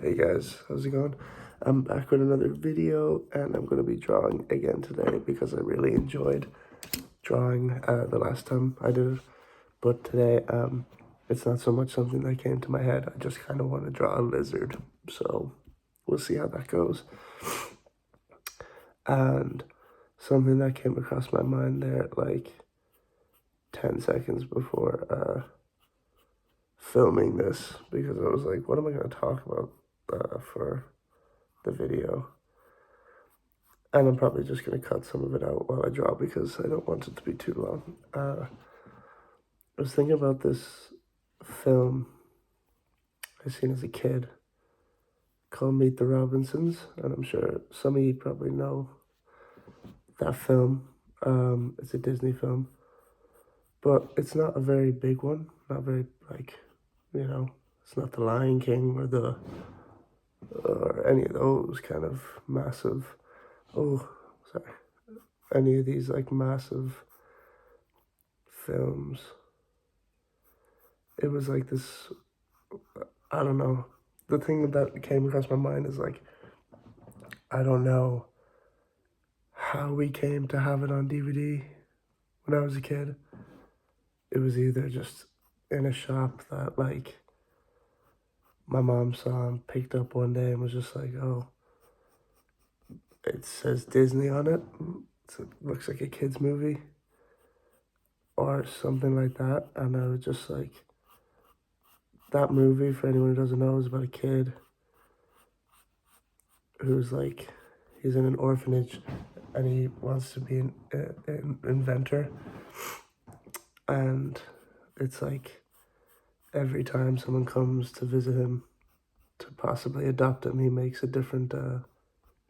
Hey guys, how's it going? I'm back with another video and I'm going to be drawing again today because I really enjoyed drawing the last time I did it. But today, it's not so much something that came to my head. I just kind of want to draw a lizard. So we'll see how that goes. And something that came across my mind there like 10 seconds before filming this, because I was like, what am I going to talk about for the video? And I'm probably just going to cut some of it out while I draw because I don't want it to be too long. I was thinking about this film I seen as a kid called Meet the Robinsons, and I'm sure some of you probably know that film. It's a Disney film, but it's not a very big one. Not very, it's not The Lion King or any of those kind of massive. Oh, sorry. Any of these like massive films. It was like this, I don't know. The thing that came across my mind is like, I don't know how we came to have it on DVD when I was a kid. It was either just in a shop that like my mom saw and picked up one day and was just like, oh, it says Disney on it. It looks like a kid's movie or something like that. And I was just like, that movie, for anyone who doesn't know, is about a kid who's like, he's in an orphanage and he wants to be an inventor. And it's like every time someone comes to visit him to possibly adopt him, he makes a different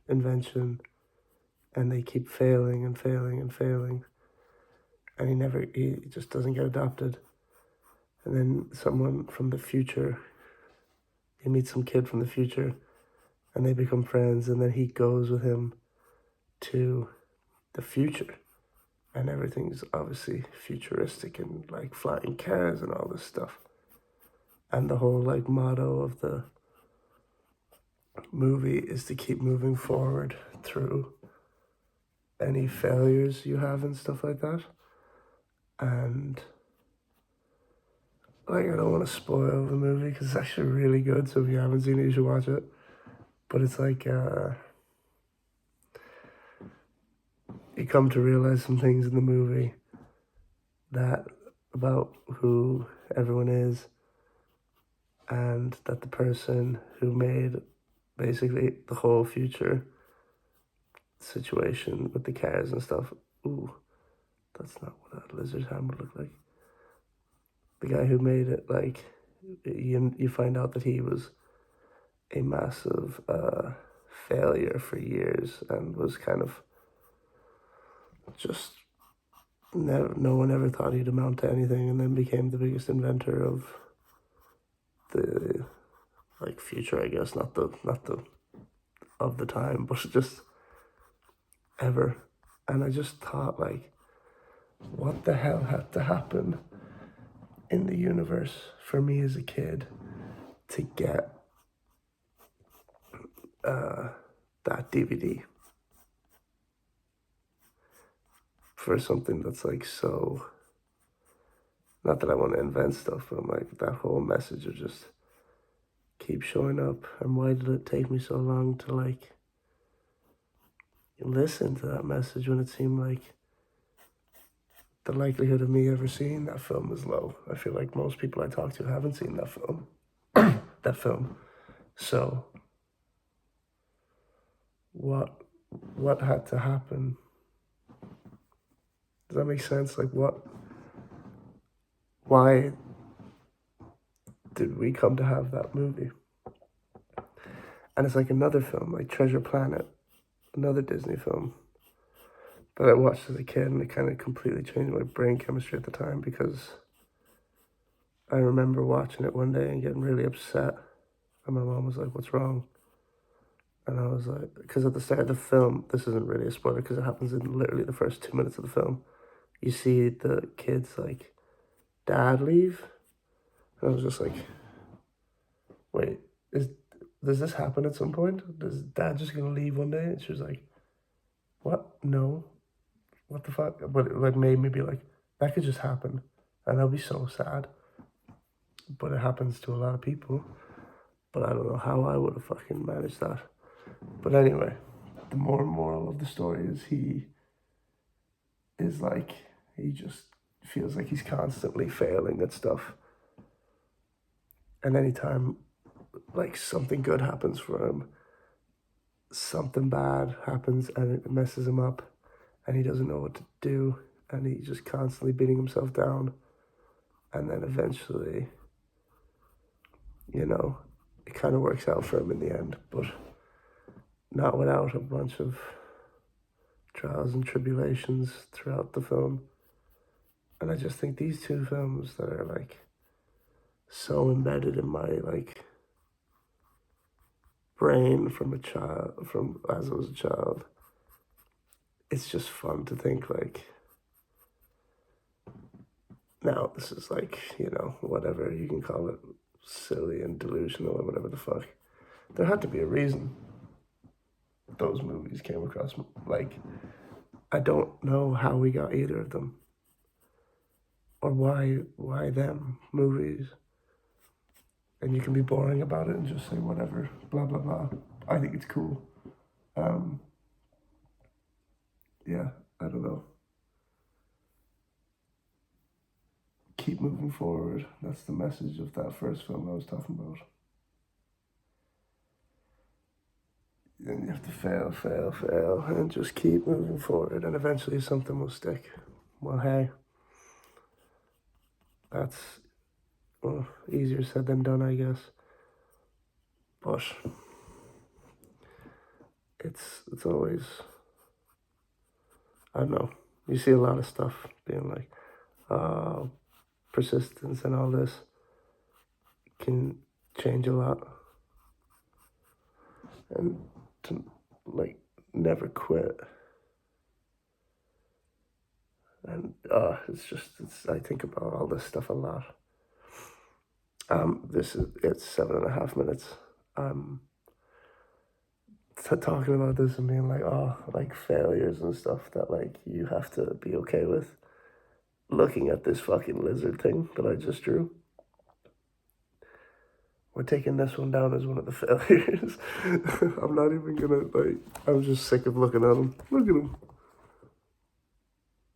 invention, and they keep failing and failing and failing, and he just doesn't get adopted. And then someone from the future, he meets some kid from the future, and they become friends, and then he goes with him to the future, and everything's obviously futuristic and like flying cars and all this stuff. And the whole like motto of the movie is to keep moving forward through any failures you have and stuff like that. And like, I don't want to spoil the movie because it's actually really good, so if you haven't seen it, you should watch it. But it's like you come to realize some things in the movie that about who everyone is, and that the person who made basically the whole future situation with the cars and stuff. Ooh, that's not what a lizard hand would look like. The guy who made it, like, you find out that he was a massive failure for years and was kind of just no one ever thought he'd amount to anything, and then became the biggest inventor of the like future, I guess, not the of the time, but just ever. And I just thought, like, what the hell had to happen in the universe for me as a kid to get that DVD for something that's like so, not that I want to invent stuff, but I'm like, that whole message of just keep showing up. And why did it take me so long to like listen to that message when it seemed like the likelihood of me ever seeing that film is low? I feel like most people I talk to haven't seen that film. that film. So what had to happen? Does that make sense? Like, why did we come to have that movie? And it's like another film, like Treasure Planet, another Disney film that I watched as a kid, and it kind of completely changed my brain chemistry at the time, because I remember watching it one day and getting really upset, and my mom was like, what's wrong? And I was like, because at the start of the film, this isn't really a spoiler because it happens in literally the first 2 minutes of the film, you see the kids like dad leave, and I was just like, wait, is does this happen at some point? Is Dad just gonna leave one day? And she was like, what? No. What the fuck? But it like made me be like, that could just happen. And I'll be so sad. But it happens to a lot of people. But I don't know how I would have fucking managed that. But anyway, the moral of the story is he is like, he just feels like he's constantly failing at stuff. And anytime like something good happens for him, something bad happens and it messes him up and he doesn't know what to do and he's just constantly beating himself down. And then eventually, you know, it kind of works out for him in the end, but not without a bunch of trials and tribulations throughout the film. And I just think these two films that are like so embedded in my like brain from as I was a child, it's just fun to think like, now this is like, you know, whatever you can call it, silly and delusional or whatever the fuck. There had to be a reason those movies came across. Like, I don't know how we got either of them, or why them movies. And you can be boring about it and just say whatever, blah blah blah. I think it's cool. Yeah, I don't know. Keep moving forward. That's the message of that first film I was talking about. And you have to fail, and just keep moving forward, and eventually something will stick. Well, hey, that's easier said than done, I guess. But it's always, I don't know. You see a lot of stuff being like, persistence and all this can change a lot, and to like never quit. And I think about all this stuff a lot. It's 7.5 minutes. Talking about this and being like, like failures and stuff that like you have to be okay with. Looking at this fucking lizard thing that I just drew. We're taking this one down as one of the failures. I'm not even gonna I'm just sick of looking at him. Look at him.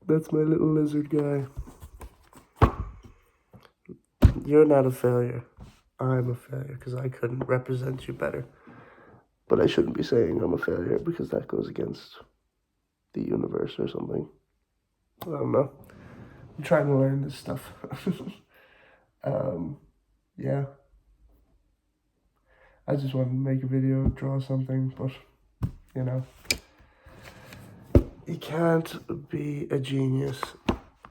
That's my little lizard guy. You're not a failure. I'm a failure because I couldn't represent you better. But I shouldn't be saying I'm a failure because that goes against the universe or something. I don't know. I'm trying to learn this stuff. Yeah. I just wanted to make a video, draw something, but, you know. You can't be a genius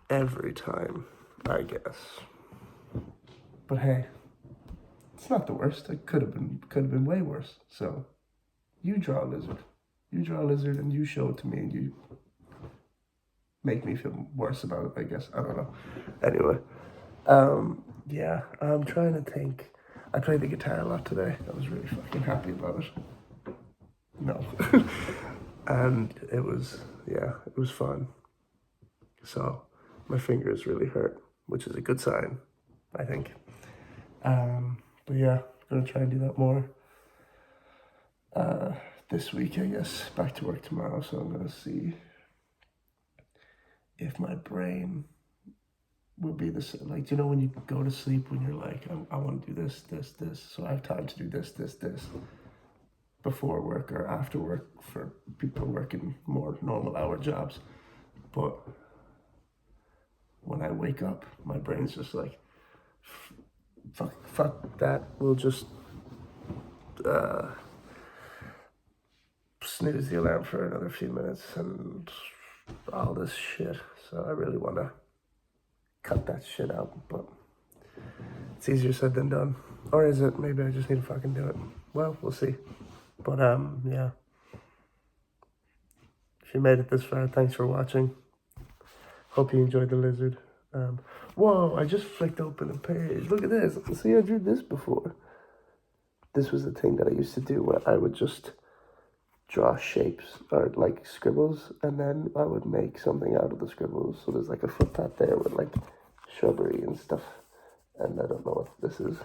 every time, I guess. But hey, it's not the worst. It could have been way worse. So, you draw a lizard. You draw a lizard and you show it to me and you make me feel worse about it, I guess. I don't know. Anyway, yeah, I'm trying to think. I played the guitar a lot today. I was really fucking happy about it. No. And it was fun. So my fingers really hurt, which is a good sign, I think. But yeah, I'm gonna try and do that more this week, I guess. Back to work tomorrow, so I'm gonna see if my brain will be the same. Like, you know, when you go to sleep, when you're like, I want to do this, so I have time to do this, before work or after work for people working more normal hour jobs. But when I wake up, my brain's just like, fuck that. We'll just snooze the alarm for another few minutes and all this shit. So I really want to cut that shit out, but it's easier said than done. Or is it? Maybe I just need to fucking do it. Well, we'll see. But yeah. If you made it this far, thanks for watching. Hope you enjoyed the lizard. Whoa, I just flicked open a page. Look at this. See, I drew this before. this was the thing that I used to do where I would just draw shapes or like scribbles, and then I would make something out of the scribbles. So there's like a footpath there with like shrubbery and stuff, and I don't know what this is,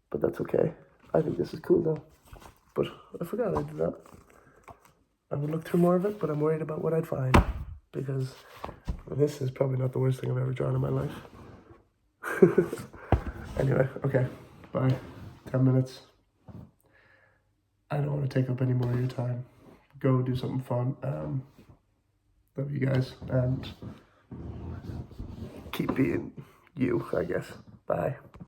but that's okay. I think this is cool though. But I forgot I did that. I would look through more of it, but I'm worried about what I'd find, because this is probably not the worst thing I've ever drawn in my life. Anyway, okay, bye. 10 minutes. I don't want to take up any more of your time. Go do something fun. Love you guys, and keep being you, I guess. Bye.